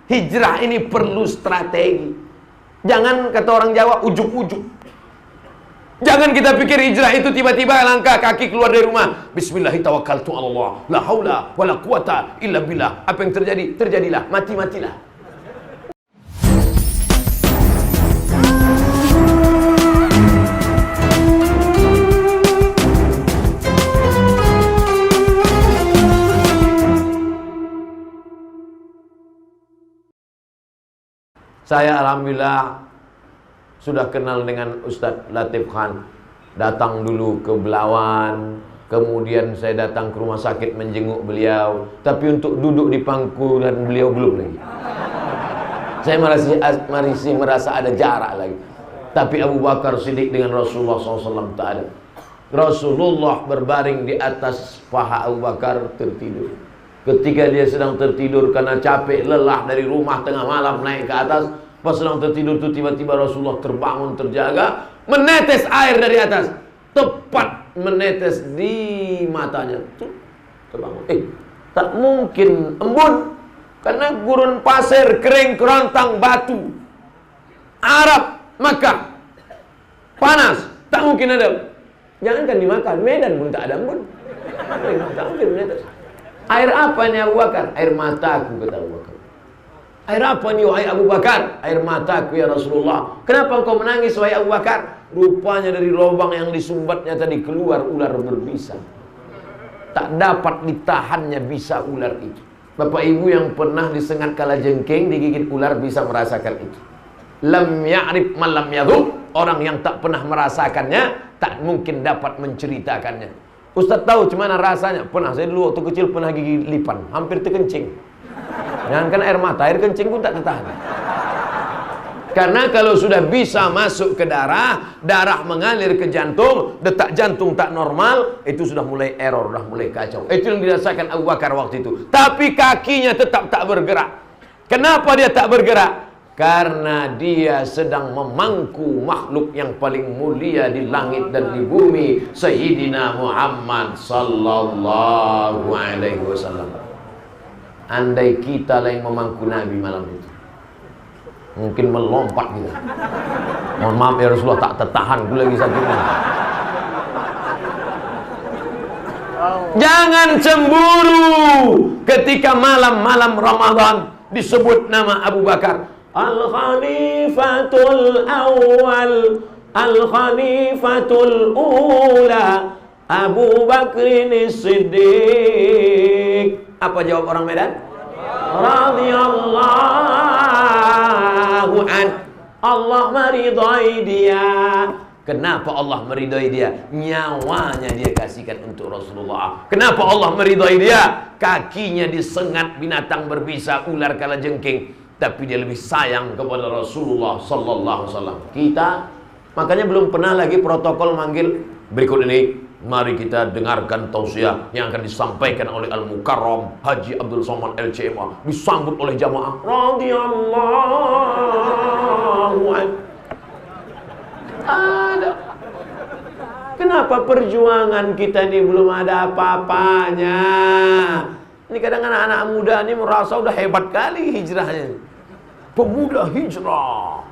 Hijrah ini perlu strategi. Jangan kata orang Jawa ujuk-ujuk. Jangan kita pikir hijrah itu tiba-tiba langkah kaki keluar dari rumah. Bismillahirrahmanirrahim. La haula wala quwata illa billah. Apa yang terjadi? Terjadilah. Mati-matilah. Saya alhamdulillah sudah kenal dengan Ustadz Latif Khan. Datang dulu ke Belawan, kemudian saya datang ke rumah sakit menjenguk beliau. Tapi untuk duduk di pangkuan beliau belum lagi. Saya masih merasa ada jarak lagi. Tapi Abu Bakar Siddiq dengan Rasulullah SAW tak ada. Rasulullah berbaring di atas paha Abu Bakar tertidur. Ketika dia sedang tertidur karena capek, lelah dari rumah tengah malam naik ke atas, pas sedang tertidur itu tiba-tiba Rasulullah terbangun, terjaga, menetes air dari atas, tepat menetes di matanya. Terbangun. Tak mungkin embun, karena gurun pasir, kering, kerontang, batu. Arab, Makkah, panas, tak mungkin ada. Jangankan dimakan, Medan pun tak ada embun. Tak mungkin menetes. Air apa nih Abu Bakar? Air mataku, kata Abu Bakar. Air apa nih wahai Abu Bakar? Air mataku ya Rasulullah. Kenapa engkau menangis wahai Abu Bakar? Rupanya dari lubang yang disumbatnya tadi keluar ular berbisa. Tak dapat ditahannya bisa ular itu. Bapak ibu yang pernah disengat kalajengking, digigit ular bisa merasakan itu. Lam ya'rif man lam yadhuq. Orang yang tak pernah merasakannya tak mungkin dapat menceritakannya. Ustaz tahu gimana rasanya? Pernah, saya dulu waktu kecil pernah gigi lipan, hampir terkencing. Jangankan air mata, air kencing pun tak tertahan. Karena kalau sudah bisa masuk ke darah, darah mengalir ke jantung, detak jantung tak normal, itu sudah mulai error, sudah mulai kacau. Itu yang dirasakan Abu Bakar waktu itu. Tapi kakinya tetap tak bergerak. Kenapa dia tak bergerak? Karena dia sedang memangku makhluk yang paling mulia di langit dan di bumi, Sayyidina Muhammad sallallahu alaihi wasallam. Andai kita lah yang memangku Nabi malam itu, mungkin melompat gitu. Mohon maaf ya Rasulullah, tak tertahan gue lagi sakitnya. Jangan cemburu ketika malam-malam Ramadan disebut nama Abu Bakar. Al-Khalifatul Awal, Al-Khalifatul Ula, Abu Bakrin Siddiq. Apa jawab orang Medan? Radhiyallahu an. Allah meridai dia. Kenapa Allah meridai dia? Nyawanya dia kasihkan untuk Rasulullah. Kenapa Allah meridai dia? Kakinya disengat binatang berbisa, ular kalajengking. Tapi dia lebih sayang kepada Rasulullah sallallahu alaihi wasallam. Kita makanya belum pernah lagi protokol manggil. Berikut ini mari kita dengarkan tausiah yang akan disampaikan oleh Al-Mukarram Haji Abdul Somad LCMA, disambut oleh jamaah radhiyallahu anhu. Ada. Kenapa perjuangan kita ini belum ada apa-apanya? Ini kadang anak-anak muda ini merasa udah hebat kali hijrahnya. Pemuda hijrah.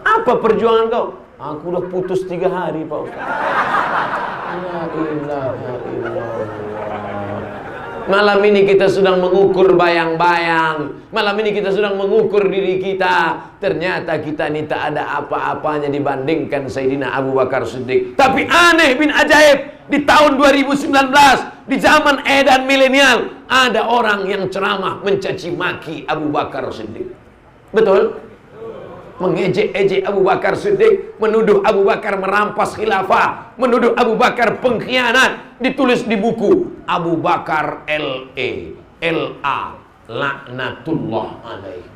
Apa perjuangan kau? Aku udah putus 3 hari Pak Ustaz. La ilaha illallah. Malam ini kita sedang mengukur bayang-bayang. Malam ini kita sedang mengukur diri kita. Ternyata kita ini tak ada apa-apanya dibandingkan Sayyidina Abu Bakar Siddiq. Tapi aneh bin ajaib, di tahun 2019, di zaman edan milenial, ada orang yang ceramah mencaci maki Abu Bakar Siddiq. Betul? Mengejek-ejek Abu Bakar Siddiq, menuduh Abu Bakar merampas khilafah, menuduh Abu Bakar pengkhianat. Ditulis di buku Abu Bakar LA laknatullah alaih.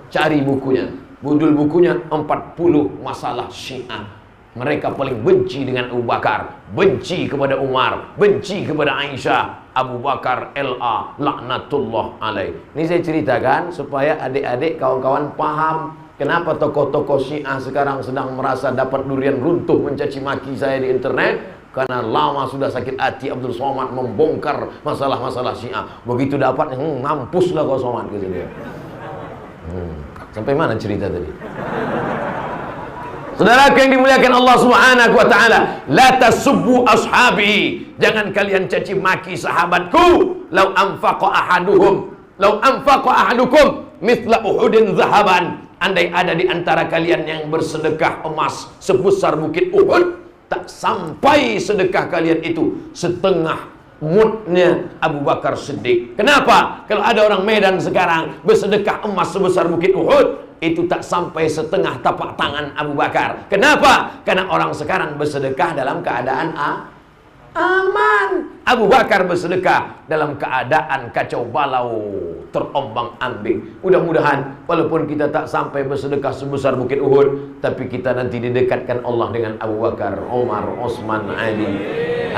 Cari bukunya. Judul bukunya 40 masalah Syiah. Mereka paling benci dengan Abu Bakar, benci kepada Umar, benci kepada Aisyah. Abu Bakar LA laknatullah alaih. Ini saya ceritakan supaya adik-adik, kawan-kawan paham kenapa tokoh-tokoh Syiah sekarang sedang merasa dapat durian runtuh mencaci maki saya di internet. Karena lama sudah sakit hati Abdul Somad membongkar masalah-masalah Syiah. Begitu dapat, mampuslah kau Somad, gitu dia. Sampai mana cerita tadi? Saudara yang dimuliakan Allah Subhanahu wa taala, la tasubbu ashabi. Jangan kalian caci maki sahabatku. Lau anfaqa ahadukum mithla Uhudin zahaban. Andai ada di antara kalian yang bersedekah emas sebesar bukit Uhud, tak sampai sedekah kalian itu setengah mudnya Abu Bakar Siddiq. Kenapa? Kalau ada orang Medan sekarang bersedekah emas sebesar bukit Uhud, itu tak sampai setengah tapak tangan Abu Bakar. Kenapa? Karena orang sekarang bersedekah dalam keadaan aman. Abu Bakar bersedekah dalam keadaan kacau balau, terombang ambing. Mudah-mudahan walaupun kita tak sampai bersedekah sebesar bukit Uhud, tapi kita nanti didekatkan Allah dengan Abu Bakar, Umar, Utsman, Ali,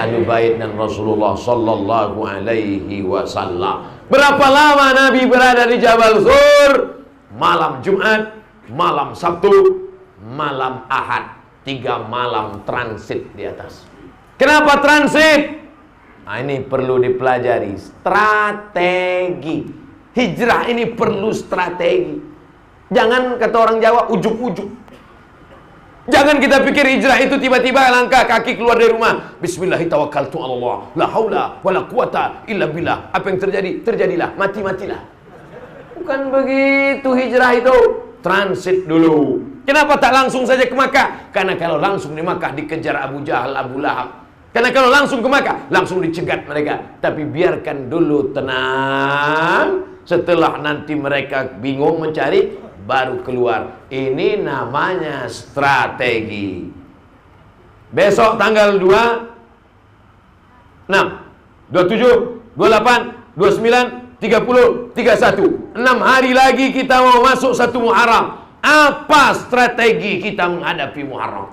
Ahlu Bait dan Rasulullah sallallahu alaihi wasallam. Berapa lama Nabi berada di Jabal Sur? Malam Jumat, malam Sabtu, malam Ahad. 3 malam transit di atas. Kenapa transit? Nah, ini perlu dipelajari. Strategi. Hijrah ini perlu strategi. Jangan kata orang Jawa ujuk-ujuk. Jangan kita pikir hijrah itu tiba-tiba langkah kaki keluar dari rumah. Bismillahirrahmanirrahim. La haula wala quwata illa billah. Apa yang terjadi? Terjadilah. Mati-matilah. Bukan begitu hijrah itu. Transit dulu. Kenapa tak langsung saja ke Makkah? Karena kalau langsung di Makkah dikejar Abu Jahal, Abu Lahab. Karena kalau langsung ke Makkah, langsung dicegat mereka. Tapi biarkan dulu tenang. Setelah nanti mereka bingung mencari, baru keluar. Ini namanya strategi. Besok tanggal 26, 27, 28, 29, 30, 31. 6 hari lagi kita mau masuk 1 Muharram. Apa strategi kita menghadapi Muharram?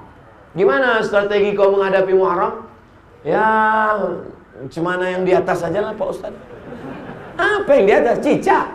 Gimana strategi kau menghadapi Muharram? Ya, cuma yang di atas saja lah Pak Ustaz. Apa yang di atas? Cicak.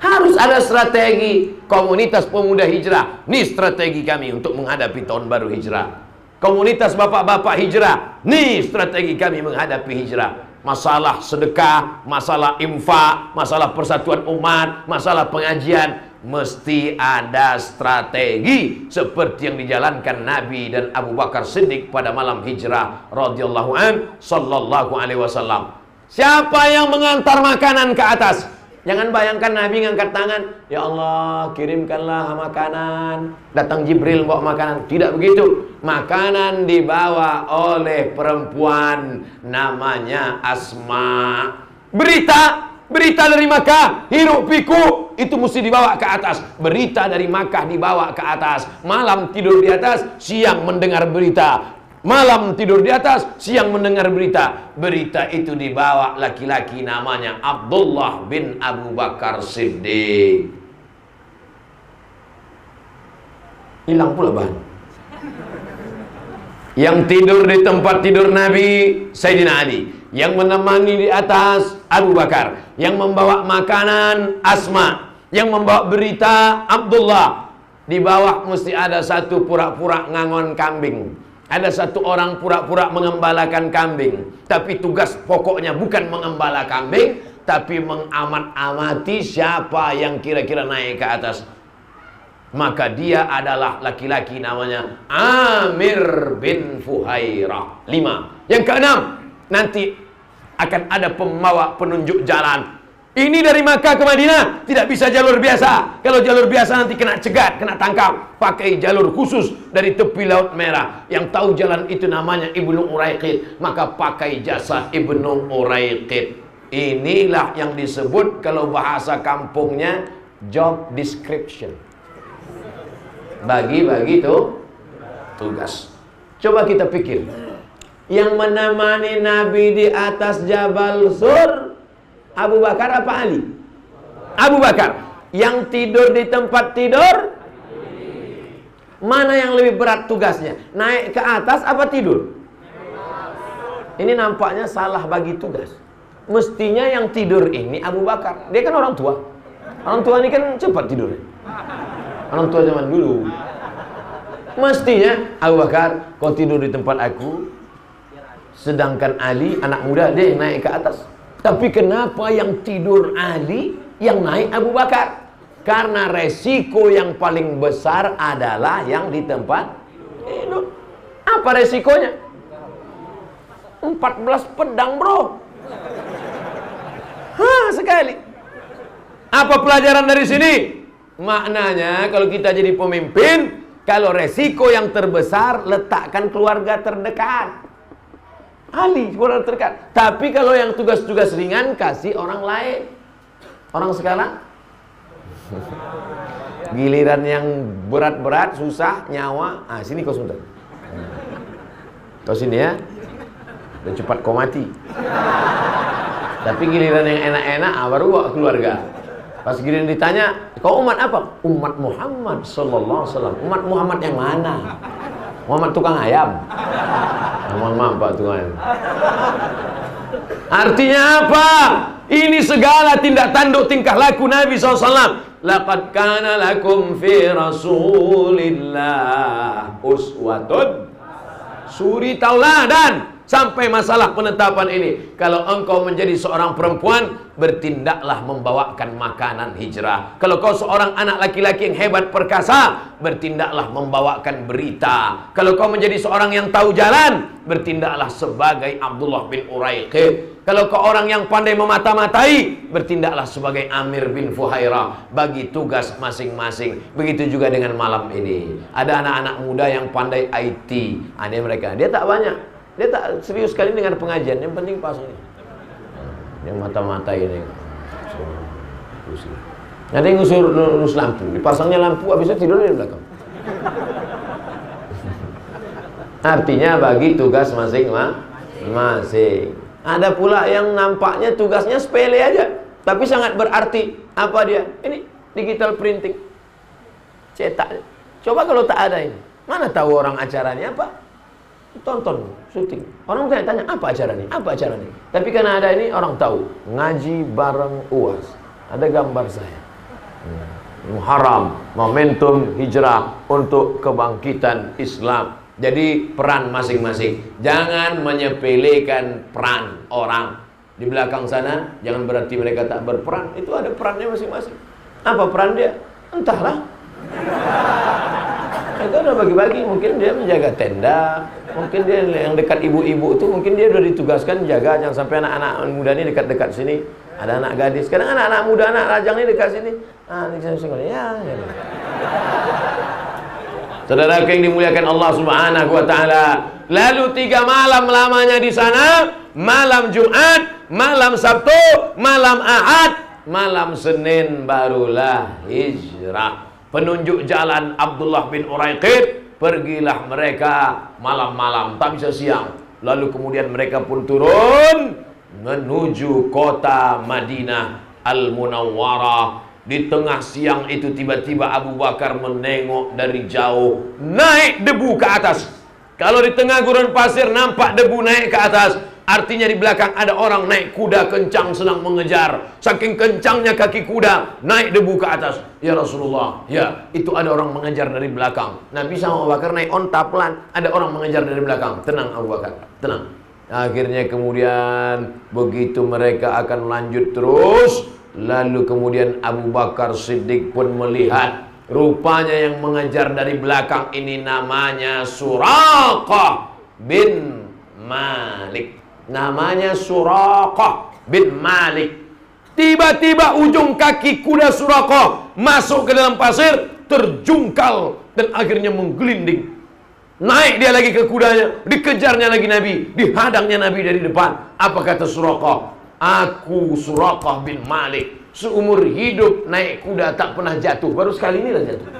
Harus ada strategi. Komunitas pemuda hijrah, ini strategi kami untuk menghadapi tahun baru hijrah. Komunitas bapak-bapak hijrah, ini strategi kami menghadapi hijrah. Masalah sedekah, masalah infak, masalah persatuan umat, masalah pengajian, mesti ada strategi seperti yang dijalankan Nabi dan Abu Bakar Siddiq pada malam hijrah radhiyallahu an sallallahu alaihi wasallam. Siapa yang mengantar makanan ke atas? Jangan bayangkan Nabi ngangkat tangan, ya Allah kirimkanlah makanan. Datang Jibril bawa makanan. Tidak begitu. Makanan dibawa oleh perempuan namanya Asma. Berita dari Makkah, hiruk pikuk itu mesti dibawa ke atas. Berita dari Makkah dibawa ke atas. Malam tidur di atas, siang mendengar berita. Malam tidur di atas, siang mendengar berita. Berita itu dibawa laki-laki namanya Abdullah bin Abu Bakar Siddiq. Hilang pula bahan. Yang tidur di tempat tidur Nabi Sayyidina Ali. Yang menemani di atas Abu Bakar. Yang membawa makanan Asma. Yang membawa berita Abdullah. Di bawah mesti ada satu pura-pura ngangon kambing. Ada satu orang pura-pura mengembalakan kambing. Tapi tugas pokoknya bukan mengembala kambing, tapi mengamat-amati siapa yang kira-kira naik ke atas. Maka dia adalah laki-laki namanya Amir bin Fuhairah. 5. Yang keenam, nanti akan ada pembawa penunjuk jalan. Ini dari Makkah ke Madinah tidak bisa jalur biasa. Kalau jalur biasa nanti kena cegat, kena tangkap. Pakai jalur khusus dari tepi Laut Merah. Yang tahu jalan itu namanya Ibnu Uraiqid, maka pakai jasa Ibnu Uraiqid. Inilah yang disebut kalau bahasa kampungnya job description. Bagi-bagi itu tugas. Coba kita pikir. Yang menemani Nabi di atas Jabal Sur, Abu Bakar apa Ali? Abu Bakar. Yang tidur di tempat tidur, mana yang lebih berat tugasnya? Naik ke atas apa tidur? Ini nampaknya salah bagi tugas. Mestinya yang tidur ini Abu Bakar. Dia kan orang tua. Orang tua ini kan cepat tidurnya. Orang tua zaman dulu. Mestinya Abu Bakar, kau tidur di tempat aku. Sedangkan Ali, anak muda, dia yang naik ke atas. Tapi kenapa yang tidur Ali, Yang naik Abu Bakar. Karena resiko yang paling besar adalah yang di tempat hidup. Apa resikonya? 14 pedang, bro. Sekali. Apa pelajaran dari sini? Maknanya kalau kita jadi pemimpin, kalau resiko yang terbesar, letakkan keluarga terdekat. Ali, keluarga terdekat. Tapi kalau yang tugas-tugas ringan, kasih orang lain. Orang sekarang giliran yang berat-berat, susah, nyawa, sini kau sebentar. Kau sini ya. Udah cepat kau mati. Tapi giliran yang enak-enak, baru bawa keluarga. Pas giliran ditanya, kau umat apa? Umat Muhammad sallallahu alaihi wasallam. Umat Muhammad yang mana? Muhammad tukang ayam. Mohon maaf Pak tukang ayam. Artinya apa? Ini segala tindak tanduk tingkah laku Nabi SAW. Laqad kana lakum fi Rasulillah uswatun. Suri tauladan. Sampai masalah penetapan ini, kalau engkau menjadi seorang perempuan, bertindaklah membawakan makanan hijrah. Kalau kau seorang anak laki-laki yang hebat perkasa, bertindaklah membawakan berita. Kalau kau menjadi seorang yang tahu jalan, bertindaklah sebagai Abdullah bin Uraiqid. Kalau kau orang yang pandai memata-matai, bertindaklah sebagai Amir bin Fuhairah. Bagi tugas masing-masing. Begitu juga dengan malam ini. Ada anak-anak muda yang pandai IT. Ini mereka, dia tak banyak. Dia tak serius sekali dengan pengajian. Yang penting pas ini. Yang mata-mata ini. Ada yang ngurus lampu. Dipasangnya lampu, habisnya tidur di belakang. Artinya bagi tugas masing-masing. Ada pula yang nampaknya tugasnya sepele aja, tapi sangat berarti. Apa dia? Ini digital printing. Cetak. Coba kalau tak ada ini. Mana tahu orang acaranya apa? Tonton, syuting. Orang tanya, apa acara ini? Apa acara ini? Tapi karena ada ini, orang tahu. Ngaji bareng UAS. Ada gambar saya. Muharram, momentum hijrah untuk kebangkitan Islam. Jadi peran masing-masing. Jangan menyepelekan peran orang. Di belakang sana, jangan berarti mereka tak berperan. Itu ada perannya masing-masing. Apa peran dia? Entahlah. Itu udah bagi-bagi. Mungkin dia menjaga tenda. Mungkin dia yang dekat ibu-ibu itu, mungkin dia udah ditugaskan jaga. Jangan sampai anak-anak muda ini dekat-dekat sini. Ada anak gadis. Kadang anak-anak muda, anak rajang ini dekat sini. Ini ya. Saudara yang dimuliakan Allah Subhanahu wa taala. Lalu 3 malam lamanya di sana, malam Jumat, malam Sabtu, malam Ahad, malam Senin barulah hijrah. Penunjuk jalan Abdullah bin Uraiqid. Pergilah mereka malam-malam, tak bisa siang. Lalu kemudian mereka pun turun menuju kota Madinah Al-Munawwarah. Di tengah siang itu tiba-tiba Abu Bakar menengok dari jauh, naik debu ke atas. Kalau di tengah gurun pasir nampak debu naik ke atas, artinya di belakang ada orang naik kuda kencang sedang mengejar. Saking kencangnya kaki kuda, naik debu ke atas. Ya Rasulullah, ya, itu ada orang mengejar dari belakang. Nabi sama Abu Bakar naik onta pelan, ada orang mengejar dari belakang. Tenang Abu Bakar, tenang. Akhirnya kemudian begitu mereka akan lanjut terus, lalu kemudian Abu Bakar Siddiq pun melihat, rupanya yang mengejar dari belakang ini namanya Suraqah bin Malik. Namanya Suraqah bin Malik. Tiba-tiba ujung kaki kuda Suraqah masuk ke dalam pasir, terjungkal dan akhirnya menggelinding. Naik dia lagi ke kudanya, dikejarnya lagi Nabi, dihadangnya Nabi dari depan. Apa kata Suraqah? Aku Suraqah bin Malik, seumur hidup naik kuda tak pernah jatuh, baru sekali ini lah jatuh.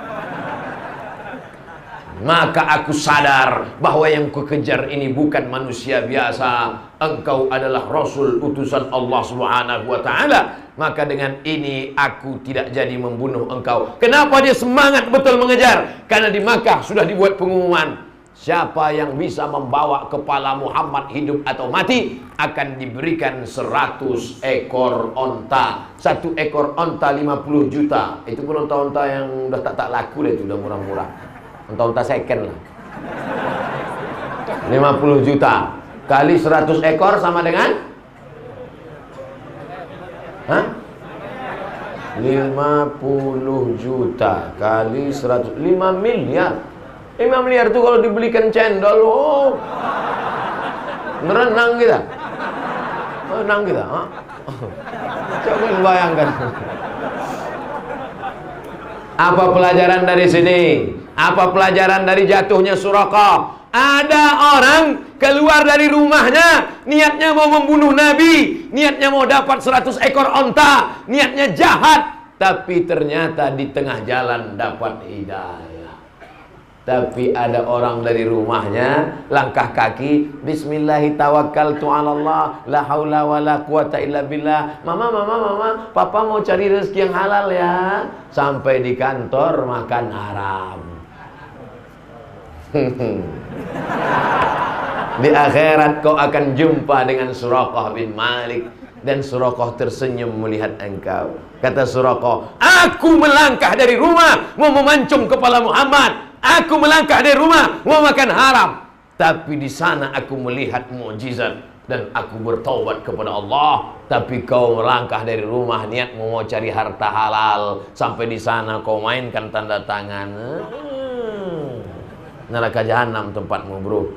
Maka aku sadar bahwa yang kukejar ini bukan manusia biasa. Engkau adalah Rasul utusan Allah Subhanahu wa ta'ala. Maka dengan ini aku tidak jadi membunuh engkau. Kenapa dia semangat betul mengejar? Karena di Makkah sudah dibuat pengumuman, siapa yang bisa membawa kepala Muhammad hidup atau mati akan diberikan 100 ekor onta. 1 ekor onta 50 juta. Itu pun onta-onta yang udah tak laku lah, itu udah murah-murah. Onta-onta second lah. 50 juta kali 100 ekor sama dengan 50 juta kali 100, 5 miliar. 5 miliar itu kalau dibelikan cendol, oh, merenang kita. Merenang kita. Coba bayangkan. Apa pelajaran dari sini? Apa pelajaran dari jatuhnya Suraqah? Ada orang keluar dari rumahnya, niatnya mau membunuh Nabi, niatnya mau dapat 100 ekor onta, niatnya jahat, tapi ternyata di tengah jalan dapat hidayah. Tapi ada orang dari rumahnya, langkah kaki, Bismillahi tawakkaltu 'alallah, la haula wala quwata illa billah. Mama, papa mau cari rezeki yang halal ya. Sampai di kantor makan haram. Di akhirat kau akan jumpa dengan Suraqah bin Malik, dan Suraqah tersenyum melihat engkau. Kata Suraqah, aku melangkah dari rumah mau memancung kepala Muhammad, aku melangkah dari rumah mau makan haram, tapi di sana aku melihat mukjizat dan aku bertaubat kepada Allah. Tapi kau melangkah dari rumah niat mau cari harta halal, sampai di sana kau mainkan tanda tangan. Neraka jahanam tempatmu, bro.